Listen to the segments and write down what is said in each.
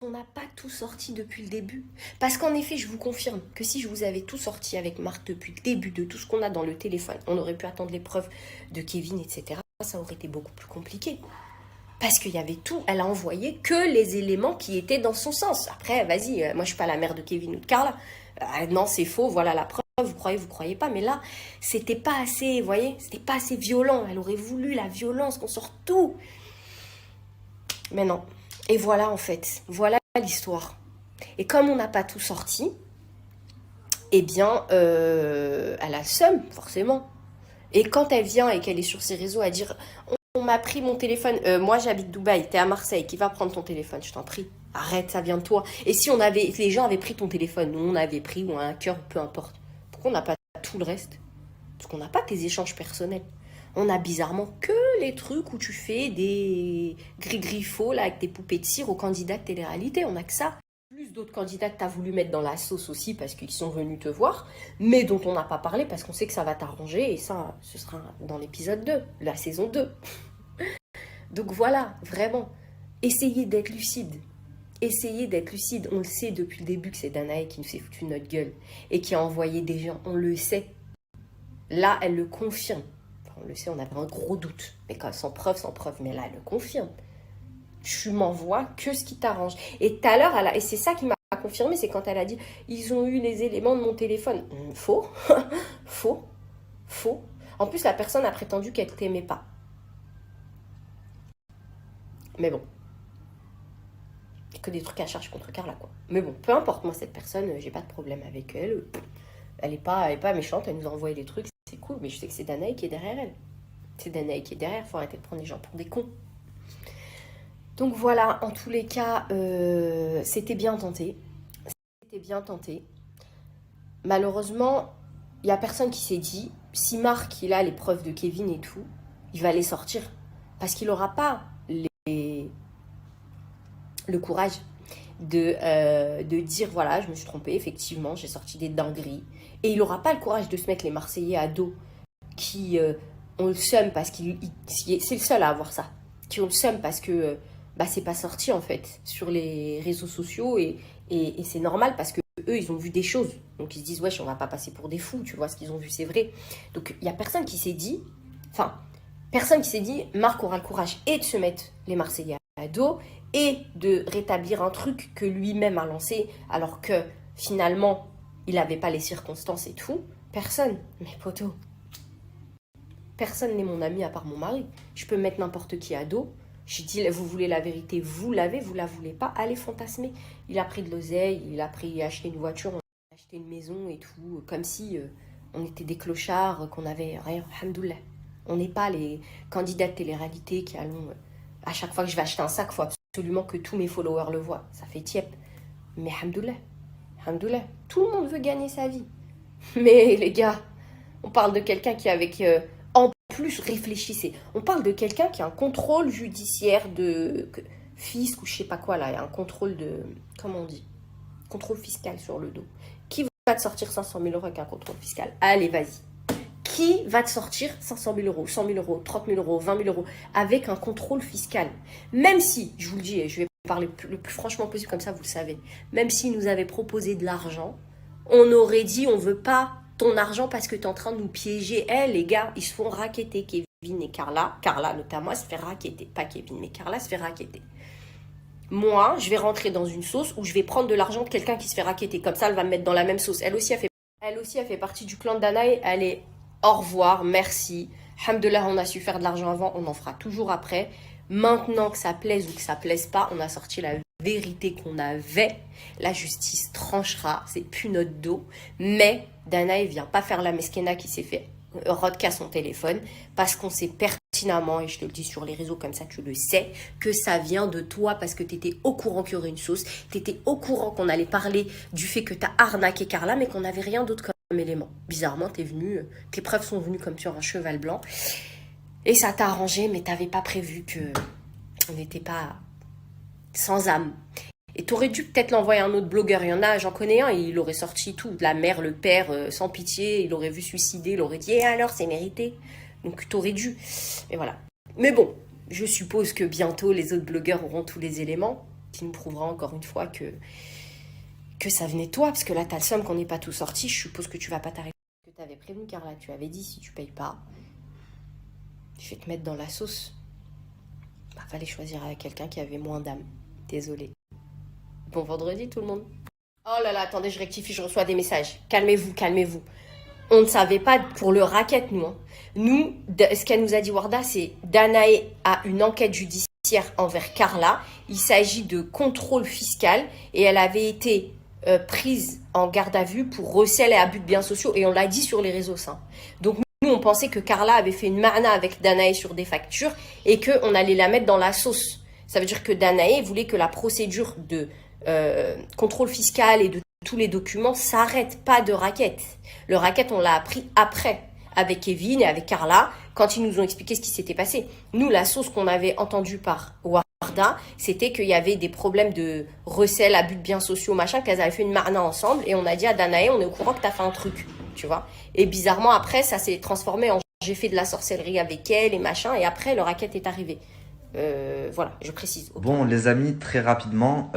On n'a pas tout sorti depuis le début. Parce qu'en effet, je vous confirme que si je vous avais tout sorti avec Marc depuis le début de tout ce qu'on a dans le téléphone, on aurait pu attendre les preuves de Kevin, etc. Ça aurait été beaucoup plus compliqué. Parce qu'il y avait tout, elle a envoyé que les éléments qui étaient dans son sens. Après, vas-y, moi je suis pas la mère de Kevin ou de Carla. Non, c'est faux, voilà la preuve, vous croyez pas. Mais là, c'était pas assez, vous voyez, c'était pas assez violent. Elle aurait voulu la violence, qu'on sorte tout. Mais non. Et voilà en fait, voilà l'histoire. Et comme on n'a pas tout sorti, eh bien, elle a le seum, forcément. Et quand elle vient et qu'elle est sur ses réseaux à dire on m'a pris mon téléphone, moi j'habite Dubaï, t'es à Marseille, qui va prendre ton téléphone, je t'en prie. Arrête, ça vient de toi. Et si les gens avaient pris ton téléphone, nous on avait pris, ou un cœur, peu importe, pourquoi on n'a pas tout le reste? Parce qu'on n'a pas tes échanges personnels. On a bizarrement que les trucs où tu fais des gris-griffos là, avec tes poupées de cire aux candidats de télé-réalité. On n'a que ça. Plus d'autres candidats que tu as voulu mettre dans la sauce aussi parce qu'ils sont venus te voir, mais dont on n'a pas parlé parce qu'on sait que ça va t'arranger. Et ça, ce sera dans l'épisode 2, la saison 2. Donc voilà, vraiment, essayez d'être lucide. Essayez d'être lucide. On le sait depuis le début que c'est Danae qui nous s'est foutu notre gueule et qui a envoyé des gens. On le sait. Là, elle le confirme. Enfin, on le sait, on avait un gros doute. Mais quand, sans preuve, mais là, elle le confirme. Tu m'envoies que ce qui t'arrange. Et tout à l'heure, et c'est ça qui m'a confirmé, c'est quand elle a dit ils ont eu les éléments de mon téléphone. Faux. Faux. Faux. En plus, la personne a prétendu qu'elle t'aimait pas. Mais bon. Que des trucs à charge contre Carla, quoi. Mais bon, peu importe, moi, cette personne, j'ai pas de problème avec elle. Elle est pas méchante, elle nous a envoyé des trucs, c'est cool, mais je sais que c'est Danae qui est derrière elle. C'est Danae qui est derrière, faut arrêter de prendre les gens pour des cons. Donc voilà, en tous les cas, c'était bien tenté. C'était bien tenté. Malheureusement, il n'y a personne qui s'est dit, si Marc, il a les preuves de Kevin et tout, il va les sortir. Parce qu'il n'aura pas le courage de dire, voilà, je me suis trompée, effectivement, j'ai sorti des dingueries. Et il n'aura pas le courage de se mettre les Marseillais à dos qui ont le seum parce c'est le seul à avoir ça. Qui ont le seum parce que c'est pas sorti en fait sur les réseaux sociaux et c'est normal parce que eux ils ont vu des choses. Donc ils se disent wesh on va pas passer pour des fous, tu vois ce qu'ils ont vu c'est vrai. Donc il y a personne qui s'est dit, Marc aura le courage et de se mettre les Marseillais à dos et de rétablir un truc que lui-même a lancé alors que finalement il n'avait pas les circonstances et tout. Personne, mes potos. Personne n'est mon ami à part mon mari. Je peux mettre n'importe qui à dos. Je dis, vous voulez la vérité, vous l'avez, vous la voulez pas, allez fantasmer. Il a pris de l'oseille, il a acheté une voiture, on a acheté une maison et tout, comme si on était des clochards, qu'on avait rien, alhamdoulilah. On n'est pas les candidats de télé-réalité qui allons, à chaque fois que je vais acheter un sac, il faut absolument que tous mes followers le voient. Ça fait tiep. Mais alhamdoulilah, alhamdoulilah, tout le monde veut gagner sa vie. Mais les gars, on parle de quelqu'un qui avec... en plus, réfléchissez. On parle de quelqu'un qui a un contrôle judiciaire de fisc ou je sais pas quoi là. Il y a un contrôle de... Comment on dit? Contrôle fiscal sur le dos. Qui va te sortir 500 000 euros avec un contrôle fiscal? Allez, vas-y. Qui va te sortir 500 000 euros, 100 000 euros, 30 000 euros, 20 000 euros avec un contrôle fiscal? Même si, je vous le dis, et je vais parler le plus franchement possible comme ça, vous le savez. Même s'ils nous avaient proposé de l'argent, on aurait dit on veut pas ton argent parce que tu es en train de nous piéger. Les gars, ils se font racketter, Kevin et Carla. Carla, notamment, elle se fait racketter. Pas Kevin, mais Carla se fait racketter. Moi, je vais rentrer dans une sauce où je vais prendre de l'argent de quelqu'un qui se fait racketter. Comme ça, elle va me mettre dans la même sauce. Elle aussi, elle fait partie du clan de Danae. Elle est au revoir, merci. Alhamdoulilah, on a su faire de l'argent avant, on en fera toujours après. Maintenant que ça plaise ou que ça plaise pas, on a sorti la vérité qu'on avait. La justice tranchera, c'est plus notre dos. Mais Danae vient pas faire la mesquena qui s'est fait rodka son téléphone parce qu'on sait pertinemment, et je te le dis sur les réseaux comme ça, tu le sais, que ça vient de toi parce que tu étais au courant qu'il y aurait une sauce, tu étais au courant qu'on allait parler du fait que tu as arnaqué Carla, mais qu'on n'avait rien d'autre comme élément. Bizarrement, tes preuves sont venues comme sur un cheval blanc. Et ça t'a arrangé, mais t'avais pas prévu que on n'était pas sans âme. Et t'aurais dû peut-être l'envoyer à un autre blogueur. Il y en a, j'en connais un, il aurait sorti tout. La mère, le père, sans pitié, il aurait vu suicider, il aurait dit « alors, c'est mérité ». Donc t'aurais dû. Mais voilà. Mais bon, je suppose que bientôt, les autres blogueurs auront tous les éléments. qui nous prouvera encore une fois que ça venait de toi, parce que là, t'as le seum qu'on n'est pas tout sorti, je suppose que tu vas pas t'arrêter. Que t'avais prévenu, Carla, tu avais dit, si tu payes pas, je vais te mettre dans la sauce. Bah, fallait choisir avec quelqu'un qui avait moins d'âme. Désolée. Bon vendredi, tout le monde. Oh là là, attendez, je rectifie, je reçois des messages. Calmez-vous, calmez-vous. On ne savait pas pour le racket, nous. Hein. Nous, ce qu'elle nous a dit, Warda, c'est Danae a une enquête judiciaire envers Carla. Il s'agit de contrôle fiscal et elle avait été prise en garde à vue pour recel et abus de biens sociaux. Et on l'a dit sur les réseaux, ça. Donc nous, on pensait que Carla avait fait une marna avec Danae sur des factures et qu'on allait la mettre dans la sauce. Ça veut dire que Danae voulait que la procédure de contrôle fiscal et de tous les documents s'arrête, pas de racket. Le racket, on l'a appris après, avec Kevin et avec Carla, quand ils nous ont expliqué ce qui s'était passé. Nous, la sauce qu'on avait entendue par Warda, c'était qu'il y avait des problèmes de recel, abus de biens sociaux, machin, qu'elles avaient fait une marna ensemble, et on a dit à Danae, on est au courant que t'as fait un truc, tu vois. Et bizarrement, après, ça s'est transformé en j'ai fait de la sorcellerie avec elle et machin, et après, le racket est arrivé. Voilà, je précise. Bon, les amis, très rapidement,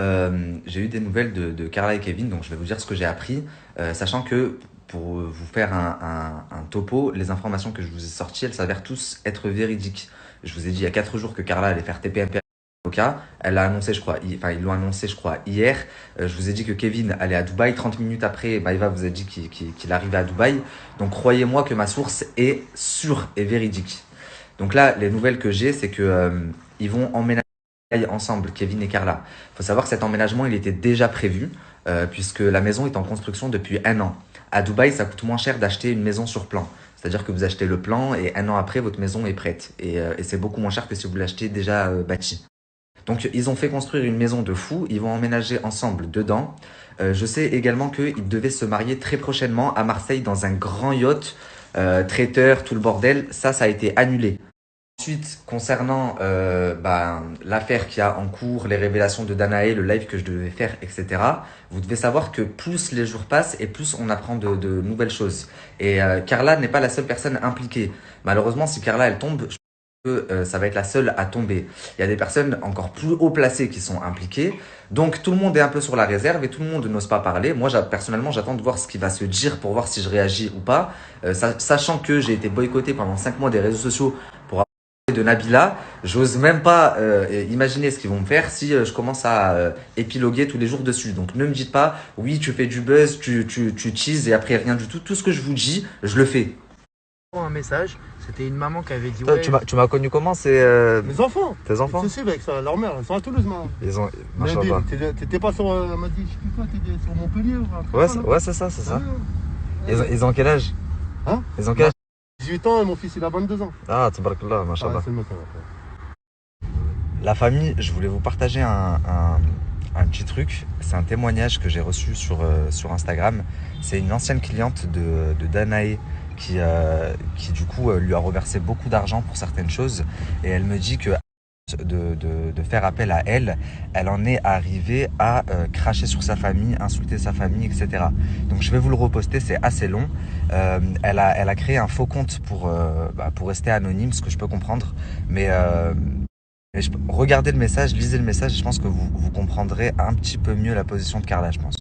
j'ai eu des nouvelles de Carla et Kevin, donc je vais vous dire ce que j'ai appris, sachant que pour vous faire un topo, les informations que je vous ai sorties, elles s'avèrent tous être véridiques. Je vous ai dit il y a 4 jours que Carla allait faire TPMP à l'avocat. Elle l'a annoncé, je crois, enfin ils l'ont annoncé, je crois, hier. Je vous ai dit que Kevin allait à Dubaï. 30 minutes après, Maïva vous a dit qu'il arrivait à Dubaï. Donc croyez-moi que ma source est sûre et véridique. Donc là, les nouvelles que j'ai, c'est que ils vont emménager ensemble, Kevin et Carla. Il faut savoir que cet emménagement, il était déjà prévu, puisque la maison est en construction depuis 1 an. À Dubaï, ça coûte moins cher d'acheter une maison sur plan. C'est-à-dire que vous achetez le plan et 1 an après, votre maison est prête. Et c'est beaucoup moins cher que si vous l'achetez déjà bâti. Donc, ils ont fait construire une maison de fou. Ils vont emménager ensemble dedans. Je sais également qu'ils devaient se marier très prochainement à Marseille dans un grand yacht, traiteur, tout le bordel. Ça a été annulé. Ensuite, concernant l'affaire qu'il y a en cours, les révélations de Danae, le live que je devais faire, etc., vous devez savoir que plus les jours passent et plus on apprend de nouvelles choses. Et Carla n'est pas la seule personne impliquée. Malheureusement, si Carla, elle tombe, je pense que ça va être la seule à tomber. Il y a des personnes encore plus haut placées qui sont impliquées. Donc, tout le monde est un peu sur la réserve et tout le monde n'ose pas parler. Moi, personnellement, j'attends de voir ce qui va se dire pour voir si je réagis ou pas. Sachant que j'ai été boycotté pendant 5 mois des réseaux sociaux pour de Nabila, j'ose même pas imaginer ce qu'ils vont me faire si je commence à épiloguer tous les jours dessus. Donc ne me dites pas, oui, tu fais du buzz, tu teases et après rien du tout. Tout ce que je vous dis, je le fais. Un message, c'était une maman qui avait dit Toi, ouais, tu m'as connu comment? C'est Mes enfants. tes enfants? C'est avec ça, leur mère, ils sont à Toulouse maintenant. Ils ont. Nadine, Machallah. t'étais pas sur. Elle m'a dit, je sais plus quoi, t'étais sur Montpellier ou un truc Ouais, comme ça, là. ouais, c'est ça, c'est ça. Ouais. Ils ont quel âge? Hein? Ils ont quel âge? 18 ans et mon fils il a 22 ans. Ah, tabarakallah, machallah. Ah, c'est le mec, ouais. La famille, je voulais vous partager un petit truc. C'est un témoignage que j'ai reçu sur Instagram. C'est une ancienne cliente de Danae qui du coup lui a reversé beaucoup d'argent pour certaines choses. Et elle me dit que de faire appel à elle, elle en est arrivée à cracher sur sa famille, insulter sa famille, etc. Donc je vais vous le reposter, c'est assez long. Elle a créé un faux compte pour rester anonyme, ce que je peux comprendre. Mais regardez le message, lisez le message, je pense que vous comprendrez un petit peu mieux la position de Carla, je pense.